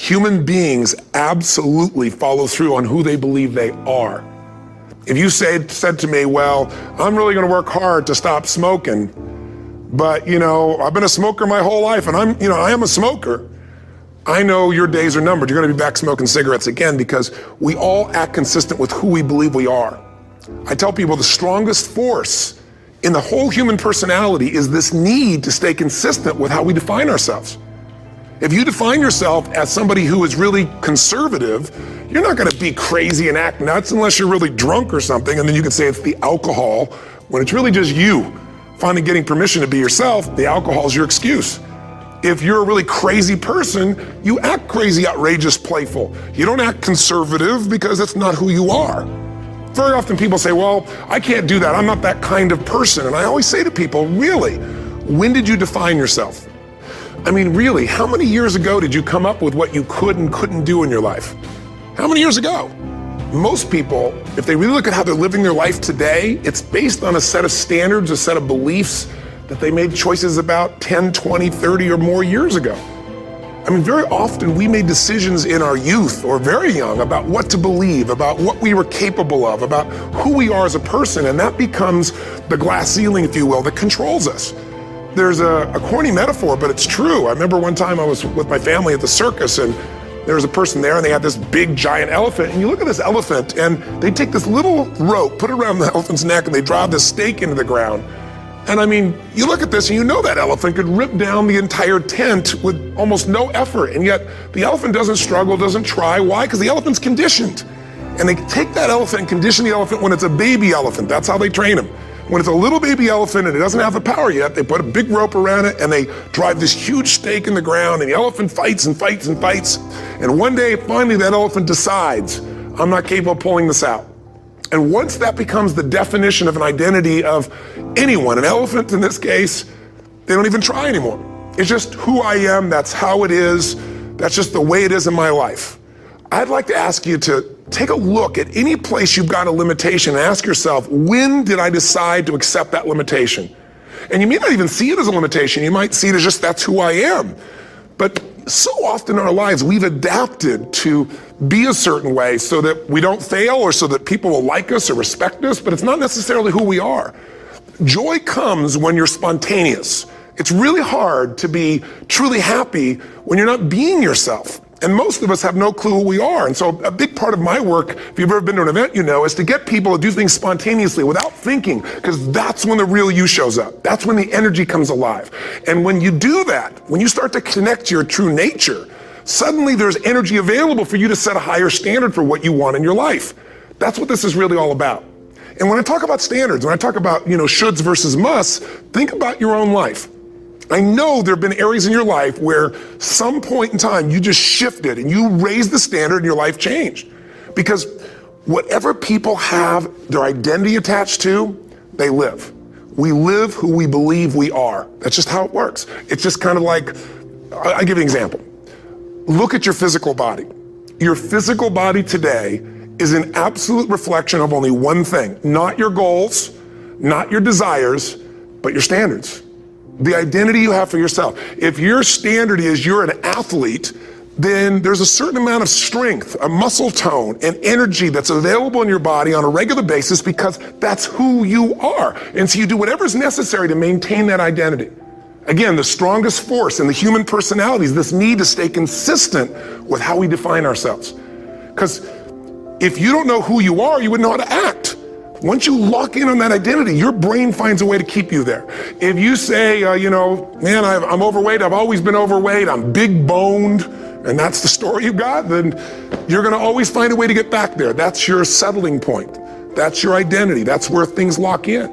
Human beings absolutely follow through on who they believe they are. If you said to me, well, I'm really gonna work hard to stop smoking, but I've been a smoker my whole life and I am a smoker, I know your days are numbered. You're gonna be back smoking cigarettes again, because we all act consistent with who we believe we are. I tell people the strongest force in the whole human personality is this need to stay consistent with how we define ourselves. If you define yourself as somebody who is really conservative, you're not gonna be crazy and act nuts unless you're really drunk or something, and then you can say it's the alcohol, when it's really just you finally getting permission to be yourself. The alcohol is your excuse. If you're a really crazy person, you act crazy, outrageous, playful. You don't act conservative because that's not who you are. Very often people say, well, I can't do that. I'm not that kind of person. And I always say to people, really, when did you define yourself? I mean, really, how many years ago did you come up with what you could and couldn't do in your life? How many years ago? Most people, if they really look at how they're living their life today, it's based on a set of standards, a set of beliefs that they made choices about 10, 20, 30 or more years ago. I mean, very often we made decisions in our youth or very young about what to believe, about what we were capable of, about who we are as a person, and that becomes the glass ceiling, if you will, that controls us. There's a corny metaphor, but it's true. I remember one time I was with my family at the circus, and there was a person there and they had this big giant elephant, and you look at this elephant and they take this little rope, put it around the elephant's neck, and they drive this stake into the ground. And I mean, you look at this and you know that elephant could rip down the entire tent with almost no effort, and yet the elephant doesn't struggle, doesn't try. Why? Because the elephant's conditioned. And they take that elephant and condition the elephant when it's a baby elephant. That's how they train them. When it's a little baby elephant and it doesn't have the power yet, they put a big rope around it and they drive this huge stake in the ground, and the elephant fights and fights and fights. And one day, finally, that elephant decides, I'm not capable of pulling this out. And once that becomes the definition of an identity of anyone, an elephant in this case, they don't even try anymore. It's just who I am, that's how it is, that's just the way it is in my life. I'd like to ask you to take a look at any place you've got a limitation and ask yourself, when did I decide to accept that limitation? And you may not even see it as a limitation, you might see it as just that's who I am. But so often in our lives, we've adapted to be a certain way so that we don't fail or so that people will like us or respect us, but it's not necessarily who we are. Joy comes when you're spontaneous. It's really hard to be truly happy when you're not being yourself. And most of us have no clue who we are. And so a big part of my work, if you've ever been to an event, you know, is to get people to do things spontaneously without thinking, because that's when the real you shows up. That's when the energy comes alive. And when you do that, when you start to connect to your true nature, suddenly there's energy available for you to set a higher standard for what you want in your life. That's what this is really all about. And when I talk about standards, when I talk about, shoulds versus musts, think about your own life. I know there have been areas in your life where some point in time you just shifted and you raised the standard and your life changed. Because whatever people have their identity attached to, they live. We live who we believe we are. That's just how it works. It's just kind of like, I'll give you an example. Look at your physical body. Your physical body today is an absolute reflection of only one thing, not your goals, not your desires, but your standards. The identity you have for yourself. If your standard is you're an athlete, then there's a certain amount of strength, a muscle tone, and energy that's available in your body on a regular basis because that's who you are. And so you do whatever's necessary to maintain that identity. Again, the strongest force in the human personality is this need to stay consistent with how we define ourselves. Because if you don't know who you are, you wouldn't know how to act. Once you lock in on that identity, your brain finds a way to keep you there. If you say, man, I'm overweight, I've always been overweight, I'm big boned, and that's the story you got, then you're gonna always find a way to get back there. That's your settling point. That's your identity. That's where things lock in.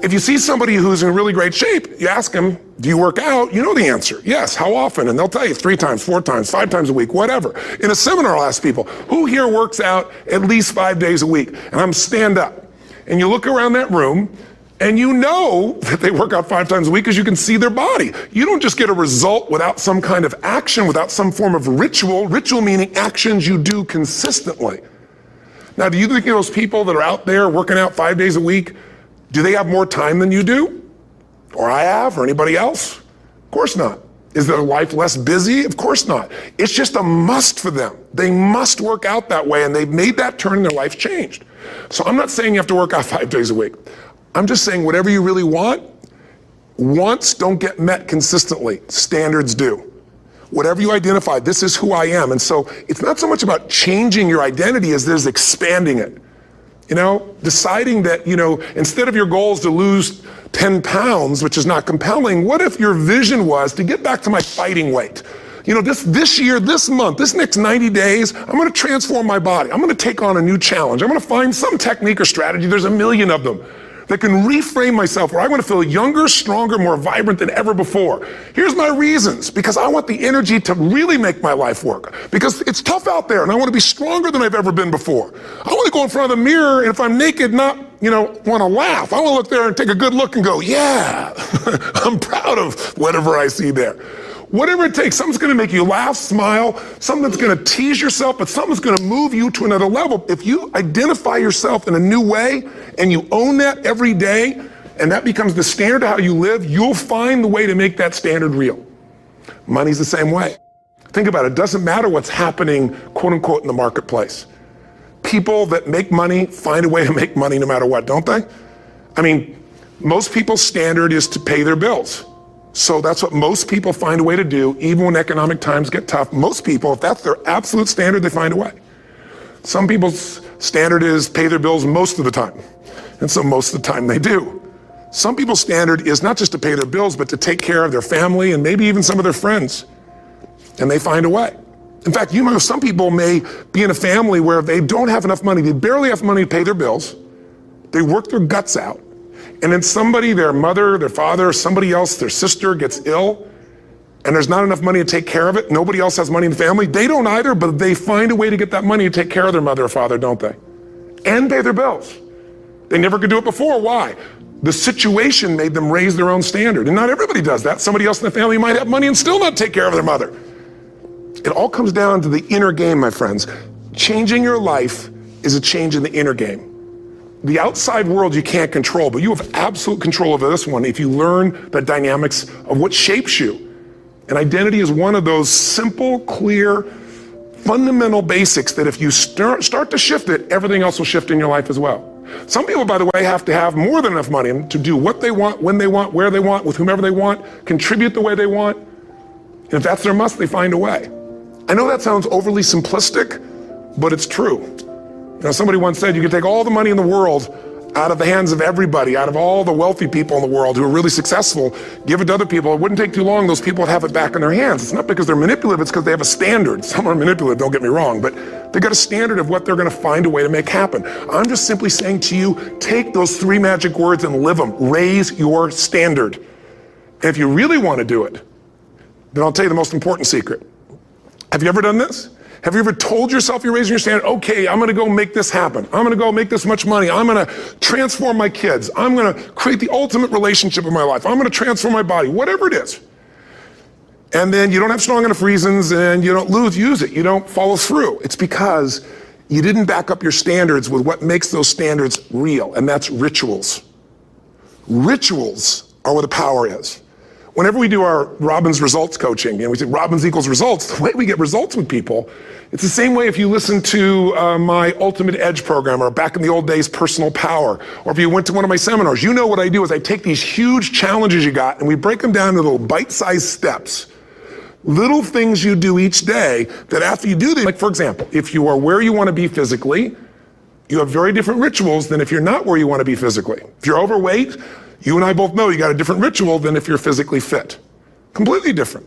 If you see somebody who's in really great shape, you ask them, do you work out? You know the answer. Yes, how often? And they'll tell you 3 times, 4 times, 5 times a week, whatever. In a seminar, I'll ask people, who here works out at least 5 days a week? And I'm stand up. And you look around that room and you know that they work out 5 times a week because you can see their body. You don't just get a result without some kind of action, without some form of ritual. Ritual meaning actions you do consistently. Now, do you think those people that are out there working out 5 days a week, do they have more time than you do? Or I have, or anybody else? Of course not. Is their life less busy? Of course not. It's just a must for them. They must work out that way, and they've made that turn and their life's changed. So I'm not saying you have to work out 5 days a week. I'm just saying whatever you really want, wants don't get met consistently. Standards do. Whatever you identify, this is who I am. And so it's not so much about changing your identity as there's expanding it. Deciding that, instead of your goals to lose 10 pounds, which is not compelling, what if your vision was to get back to my fighting weight? This year, this month, this next 90 days, I'm gonna transform my body. I'm gonna take on a new challenge. I'm gonna find some technique or strategy, there's a million of them, that can reframe myself where I want to feel younger, stronger, more vibrant than ever before. Here's my reasons. Because I want the energy to really make my life work. Because it's tough out there and I want to be stronger than I've ever been before. I want to go in front of the mirror and if I'm naked, not, want to laugh. I want to look there and take a good look and go, yeah, I'm proud of whatever I see there. Whatever it takes, something's gonna make you laugh, smile, something that's gonna tease yourself, but something's gonna move you to another level. If you identify yourself in a new way and you own that every day, and that becomes the standard of how you live, you'll find the way to make that standard real. Money's the same way. Think about it, it doesn't matter what's happening, quote unquote, in the marketplace. People that make money find a way to make money no matter what, don't they? Most people's standard is to pay their bills. So that's what most people find a way to do, even when economic times get tough. Most people, if that's their absolute standard, they find a way. Some people's standard is pay their bills most of the time. And so most of the time they do. Some people's standard is not just to pay their bills, but to take care of their family and maybe even some of their friends. And they find a way. In fact, some people may be in a family where they don't have enough money. They barely have money to pay their bills. They work their guts out. And then somebody, their mother, their father, somebody else, their sister gets ill, and there's not enough money to take care of it. Nobody else has money in the family. They don't either, but they find a way to get that money to take care of their mother or father, don't they? And pay their bills. They never could do it before. Why? The situation made them raise their own standard. And not everybody does that. Somebody else in the family might have money and still not take care of their mother. It all comes down to the inner game, my friends. Changing your life is a change in the inner game. The outside world you can't control, but you have absolute control over this one if you learn the dynamics of what shapes you. And identity is one of those simple, clear, fundamental basics that if you start to shift it, everything else will shift in your life as well. Some people, by the way, have to have more than enough money to do what they want, when they want, where they want, with whomever they want, contribute the way they want. And if that's their must, they find a way. I know that sounds overly simplistic, but it's true. Somebody once said you can take all the money in the world out of the hands of everybody, out of all the wealthy people in the world who are really successful, give it to other people. It wouldn't take too long, those people would have it back in their hands. It's not because they're manipulative, it's because they have a standard. Some are manipulative, don't get me wrong, but they've got a standard of what they're gonna find a way to make happen. I'm just simply saying to you, take those 3 magic words and live them. Raise your standard. And if you really wanna do it, then I'll tell you the most important secret. Have you ever done this? Have you ever told yourself you're raising your standard? Okay, I'm gonna go make this happen. I'm gonna go make this much money. I'm gonna transform my kids. I'm gonna create the ultimate relationship in my life. I'm gonna transform my body, whatever it is. And then you don't have strong enough reasons and you don't use it. You don't follow through. It's because you didn't back up your standards with what makes those standards real, and that's rituals. Rituals are where the power is. Whenever we do our Robbins results coaching, and we say Robbins equals results, the way we get results with people, it's the same way if you listen to my Ultimate Edge program, or back in the old days, Personal Power, or if you went to one of my seminars. You know what I do is I take these huge challenges you got and we break them down into little bite-sized steps. Little things you do each day that after you do them, like for example, if you are where you want to be physically, you have very different rituals than if you're not where you want to be physically. If you're overweight, you and I both know you got a different ritual than if you're physically fit. Completely different.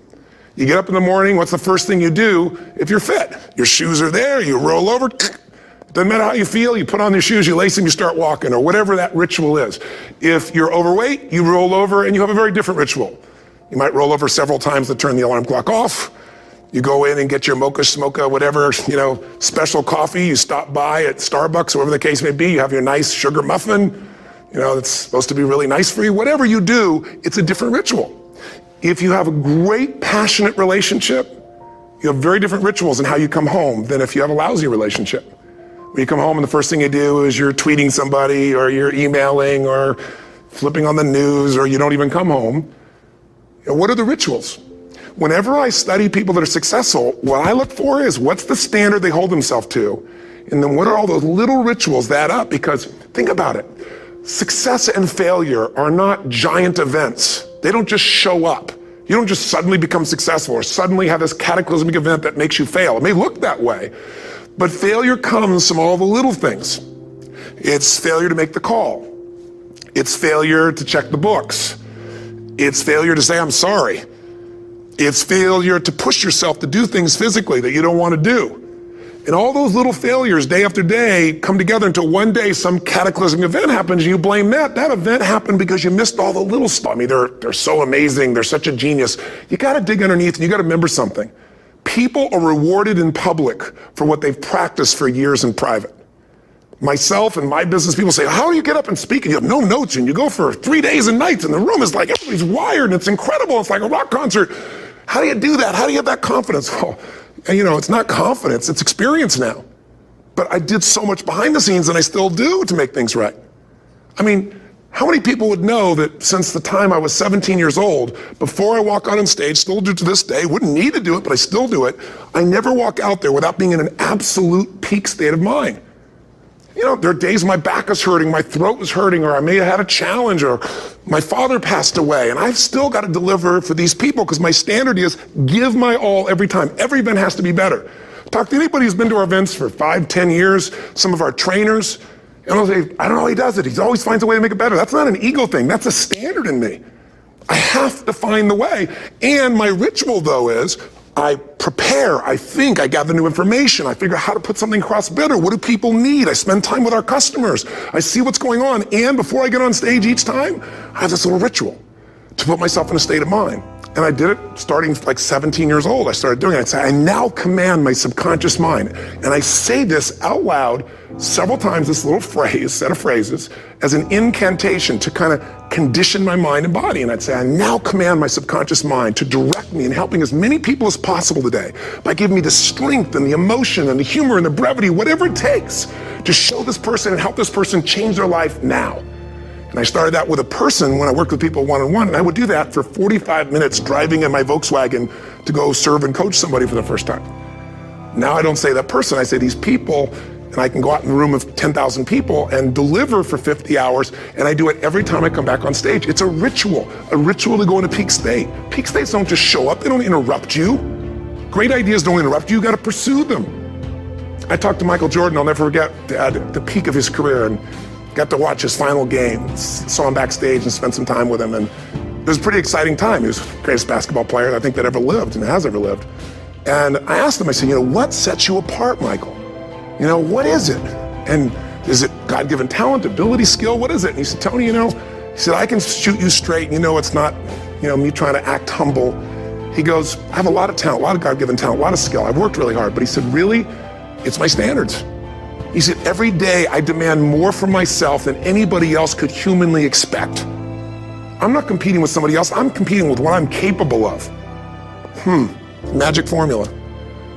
You get up in the morning, what's the first thing you do if you're fit? Your shoes are there, you roll over, doesn't matter how you feel, you put on your shoes, you lace them, you start walking, or whatever that ritual is. If you're overweight, you roll over and you have a very different ritual. You might roll over several times to turn the alarm clock off. You go in and get your mocha, smocha, whatever, special coffee. You stop by at Starbucks, whatever the case may be. You have your nice sugar muffin. It's supposed to be really nice for you. Whatever you do, it's a different ritual. If you have a great, passionate relationship, you have very different rituals in how you come home than if you have a lousy relationship. When you come home and the first thing you do is you're tweeting somebody, or you're emailing, or flipping on the news, or you don't even come home. What are the rituals? whenever I study people that are successful, what I look for is what's the standard they hold themselves to? And then what are all those little rituals that add up? Because think about it. Success and failure are not giant events. They don't just show up. You don't just suddenly become successful or suddenly have this cataclysmic event that makes you fail. It may look that way, but failure comes from all the little things. It's failure to make the call. It's failure to check the books. It's failure to say, I'm sorry. It's failure to push yourself to do things physically that you don't want to do. And all those little failures day after day come together until one day some cataclysmic event happens and you blame that. That event happened because you missed all the little stuff. I mean, they're so amazing. They're such a genius. You got to dig underneath and you got to remember something. People are rewarded in public for what they've practiced for years in private. Myself and my business people say, how do you get up and speak? And you have no notes and you go for 3 days and nights and the room is like, everybody's wired and it's incredible. It's like a rock concert. How do you do that? How do you have that confidence? Well, and it's not confidence, it's experience now. But I did so much behind the scenes and I still do to make things right. I mean, how many people would know that since the time I was 17 years old, before I walk out on stage, still do to this day, wouldn't need to do it, but I still do it, I never walk out there without being in an absolute peak state of mind. There are days my back is hurting, my throat is hurting, or I may have had a challenge, or my father passed away, and I've still got to deliver for these people because my standard is give my all every time. Every event has to be better. Talk to anybody who's been to our events for 5, 10 years, some of our trainers, and I'll say, I don't know how he does it. He always finds a way to make it better. That's not an ego thing. That's a standard in me. I have to find the way. And my ritual, though, is I prepare, I think, I gather new information, I figure out how to put something across better. What do people need? I spend time with our customers. I see what's going on. And before I get on stage each time, I have this little ritual to put myself in a state of mind. And I did it starting like 17 years old. I started doing it. I'd say, I now command my subconscious mind. And I say this out loud several times, this little phrase, set of phrases, as an incantation to kind of condition my mind and body. And I'd say, I now command my subconscious mind to direct me in helping as many people as possible today by giving me the strength and the emotion and the humor and the brevity, whatever it takes to show this person and help this person change their life now. And I started that with a person when I worked with people one-on-one, and I would do that for 45 minutes driving in my Volkswagen to go serve and coach somebody for the first time. Now I don't say that person, I say these people, and I can go out in a room of 10,000 people and deliver for 50 hours, and I do it every time I come back on stage. It's a ritual to go into peak state. Peak states don't just show up, they don't interrupt you. Great ideas don't interrupt you, you gotta pursue them. I talked to Michael Jordan, I'll never forget, at the peak of his career, and got to watch his final game, saw him backstage and spent some time with him, and it was a pretty exciting time. He was the greatest basketball player I think that ever lived and has ever lived. And I asked him, I said, what sets you apart, Michael? What is it? And is it God-given talent, ability, skill? What is it? And he said, Tony, he said, I can shoot you straight. It's not, me trying to act humble. He goes, I have a lot of talent, a lot of God-given talent, a lot of skill. I've worked really hard. But he said, really, it's my standards. He said, every day I demand more from myself than anybody else could humanly expect. I'm not competing with somebody else. I'm competing with what I'm capable of. Magic formula.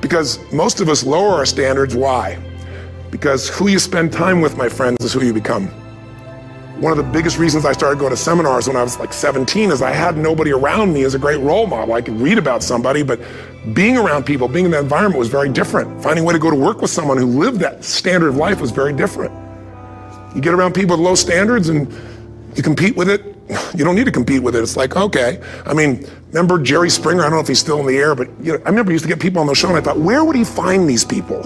Because most of us lower our standards. Why? Because who you spend time with, my friends, is who you become. One of the biggest reasons I started going to seminars when I was like 17 is I had nobody around me as a great role model. I could read about somebody, but being around people, being in that environment was very different. Finding a way to go to work with someone who lived that standard of life was very different. You get around people with low standards and you compete with it. You don't need to compete with it. It's like, okay. Remember Jerry Springer? I don't know if he's still in the air, but I remember he used to get people on the show and I thought, where would he find these people?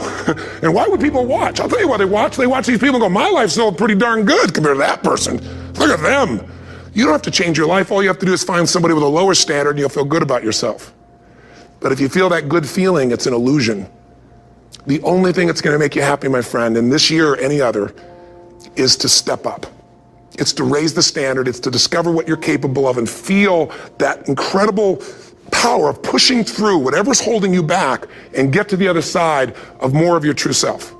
And why would people watch? I'll tell you why they watch. They watch these people and go, my life's still pretty darn good compared to that person. Look at them. You don't have to change your life. All you have to do is find somebody with a lower standard and you'll feel good about yourself. But if you feel that good feeling, it's an illusion. The only thing that's going to make you happy, my friend, and this year or any other, is to step up. It's to raise the standard. It's to discover what you're capable of and feel that incredible power of pushing through whatever's holding you back and get to the other side of more of your true self.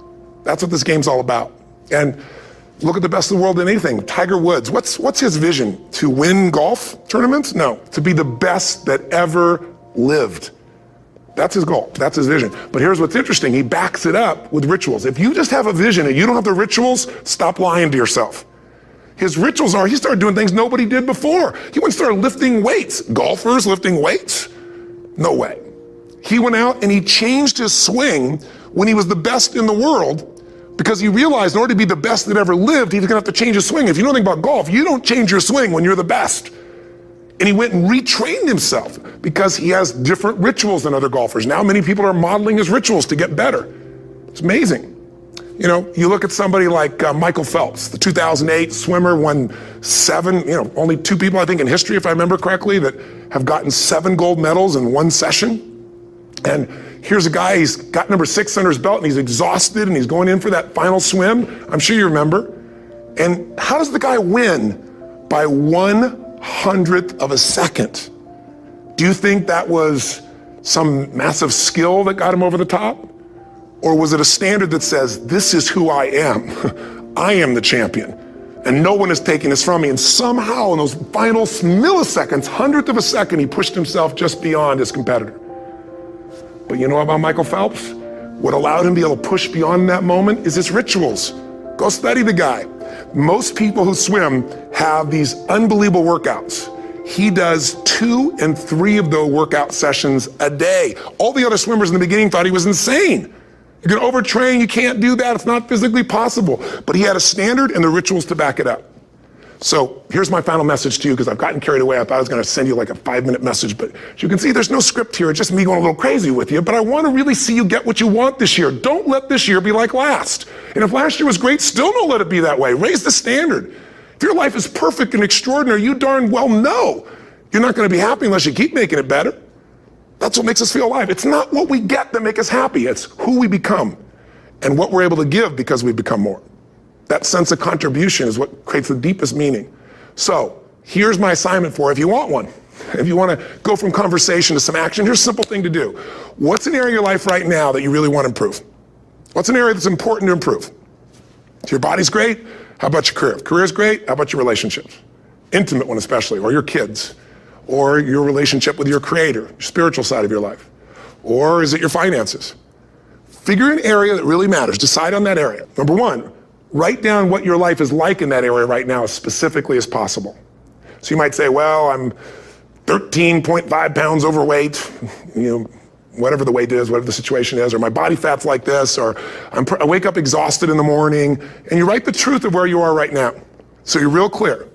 That's what this game's all about. And look at the best of the world in anything. Tiger Woods, what's his vision? To win golf tournaments? No, to be the best that ever lived. That's his goal. That's his vision. But here's what's interesting. He backs it up with rituals. If you just have a vision and you don't have the rituals, stop lying to yourself. His rituals are, he started doing things nobody did before. He went and started lifting weights. Golfers lifting weights. No way. He went out and he changed his swing when he was the best in the world, because he realized in order to be the best that ever lived, he's gonna have to change his swing. If you know anything about golf, you don't change your swing when you're the best. And he went and retrained himself because he has different rituals than other golfers. Now many people are modeling his rituals to get better. It's amazing. You know, you look at somebody like Michael Phelps, the 2008 swimmer, won 7, only 2 people I think in history, if I remember correctly, that have gotten 7 gold medals in one session. And here's a guy, he's got number 6 under his belt and he's exhausted and he's going in for that final swim. I'm sure you remember. And how does the guy win? By 1/100th of a second. Do you think that was some massive skill that got him over the top? Or was it a standard that says, this is who I am. I am the champion. And no one is taking this from me. And somehow in those final milliseconds, 100th of a second, he pushed himself just beyond his competitor. But you know about Michael Phelps? What allowed him to be able to push beyond that moment is his rituals. Go study the guy. Most people who swim have these unbelievable workouts. He does 2 and 3 of those workout sessions a day. All the other swimmers in the beginning thought he was insane. You're gonna overtrain, you can't do that, it's not physically possible. But he had a standard and the rituals to back it up. So here's my final message to you, because I've gotten carried away. I thought I was gonna send you like a 5-minute message, but as you can see, there's no script here. It's just me going a little crazy with you, but I wanna really see you get what you want this year. Don't let this year be like last. And if last year was great, still don't let it be that way. Raise the standard. If your life is perfect and extraordinary, you darn well know you're not gonna be happy unless you keep making it better. That's what makes us feel alive. It's not what we get that makes us happy. It's who we become and what we're able to give because we become more. That sense of contribution is what creates the deepest meaning. So here's my assignment for if you want one. If you want to go from conversation to some action, here's a simple thing to do. What's an area of your life right now that you really want to improve? What's an area that's important to improve? If your body's great, how about your career? If career's great, how about your relationships? Intimate one especially, or your kids, or your relationship with your creator, your spiritual side of your life. Or is it your finances? Figure an area that really matters. Decide on that area. Number 1, write down what your life is like in that area right now as specifically as possible. So you might say, well, I'm 13.5 pounds overweight, whatever the weight is, whatever the situation is, or my body fat's like this, or I wake up exhausted in the morning, and you write the truth of where you are right now. So you're real clear.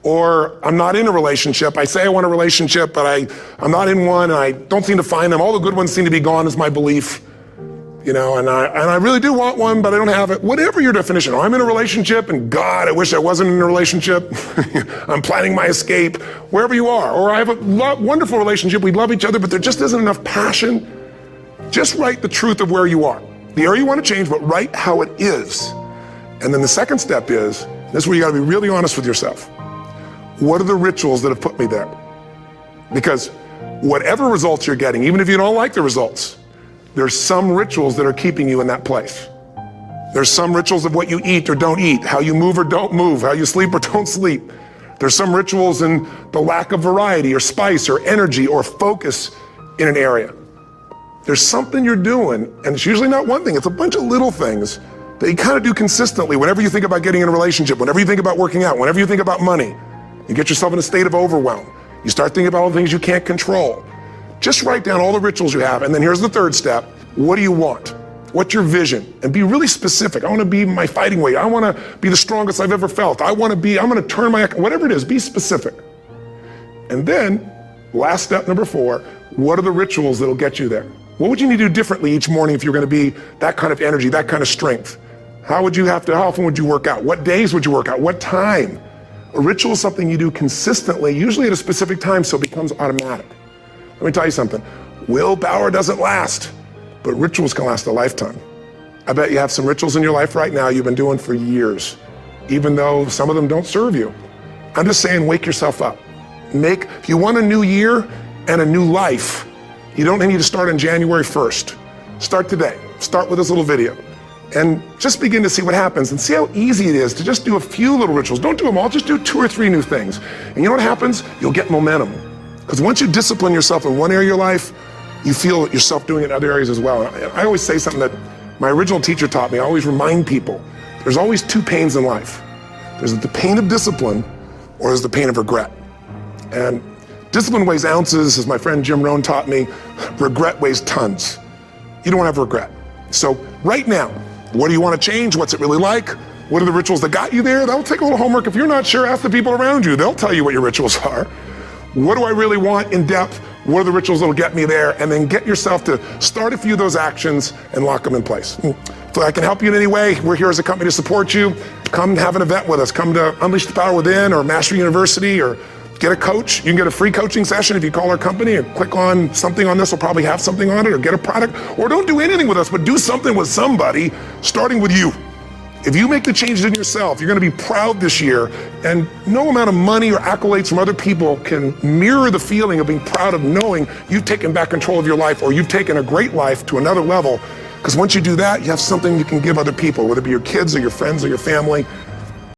Or I'm not in a relationship. I say I want a relationship, but I'm not in one, and I don't seem to find them. All the good ones seem to be gone is my belief. And I really do want one, but I don't have it. Whatever your definition. Or I'm in a relationship, and God, I wish I wasn't in a relationship. I'm planning my escape, wherever you are. Or I have a wonderful relationship, we love each other, but there just isn't enough passion. Just write the truth of where you are. The area you want to change, but write how it is. And then the second step is, this is where you gotta be really honest with yourself. What are the rituals that have put me there? Because whatever results you're getting, even if you don't like the results, there's some rituals that are keeping you in that place. There's some rituals of what you eat or don't eat, how you move or don't move, how you sleep or don't sleep. There's some rituals in the lack of variety or spice or energy or focus in an area. There's something you're doing, and it's usually not one thing, it's a bunch of little things that you kind of do consistently whenever you think about getting in a relationship, whenever you think about working out, whenever you think about money. You get yourself in a state of overwhelm. You start thinking about all the things you can't control. Just write down all the rituals you have, and then here's the third step. What do you want? What's your vision? And be really specific. I want to be my fighting weight. I want to be the strongest I've ever felt. I'm going to turn whatever it is, be specific. And then, last step number 4, what are the rituals that'll get you there? What would you need to do differently each morning if you're going to be that kind of energy, that kind of strength? How often would you work out? What days would you work out? What time? A ritual is something you do consistently, usually at a specific time, so it becomes automatic. Let me tell you something. Willpower doesn't last, but rituals can last a lifetime. I bet you have some rituals in your life right now you've been doing for years, even though some of them don't serve you. I'm just saying, wake yourself up. If you want a new year and a new life, you don't need to start on January 1st. Start today. Start with this little video. And just begin to see what happens and see how easy it is to just do a few little rituals. Don't do them all, just do 2 or 3 new things. And you know what happens? You'll get momentum. Because once you discipline yourself in one area of your life, you feel yourself doing it in other areas as well. And I always say something that my original teacher taught me. I always remind people, there's always 2 pains in life. There's the pain of discipline, or there's the pain of regret. And Discipline weighs ounces, as my friend Jim Rohn taught me. Regret weighs tons. You don't want to have regret. So right now, what do you want to change? What's it really like? What are the rituals that got you there? That'll take a little homework. If you're not sure, ask the people around you. They'll tell you what your rituals are. What do I really want in depth? What are the rituals that'll get me there? And then get yourself to start a few of those actions and lock them in place. If I can help you in any way, we're here as a company to support you. Come have an event with us. Come to Unleash the Power Within or Mastery University, or get a coach. You can get a free coaching session if you call our company or click on something on this. We'll probably have something on it, or get a product, or don't do anything with us, but do something with somebody, starting with you. If you make the changes in yourself, you're going to be proud this year, and no amount of money or accolades from other people can mirror the feeling of being proud of knowing you've taken back control of your life, or you've taken a great life to another level. Because once you do that, you have something you can give other people, whether it be your kids or your friends or your family.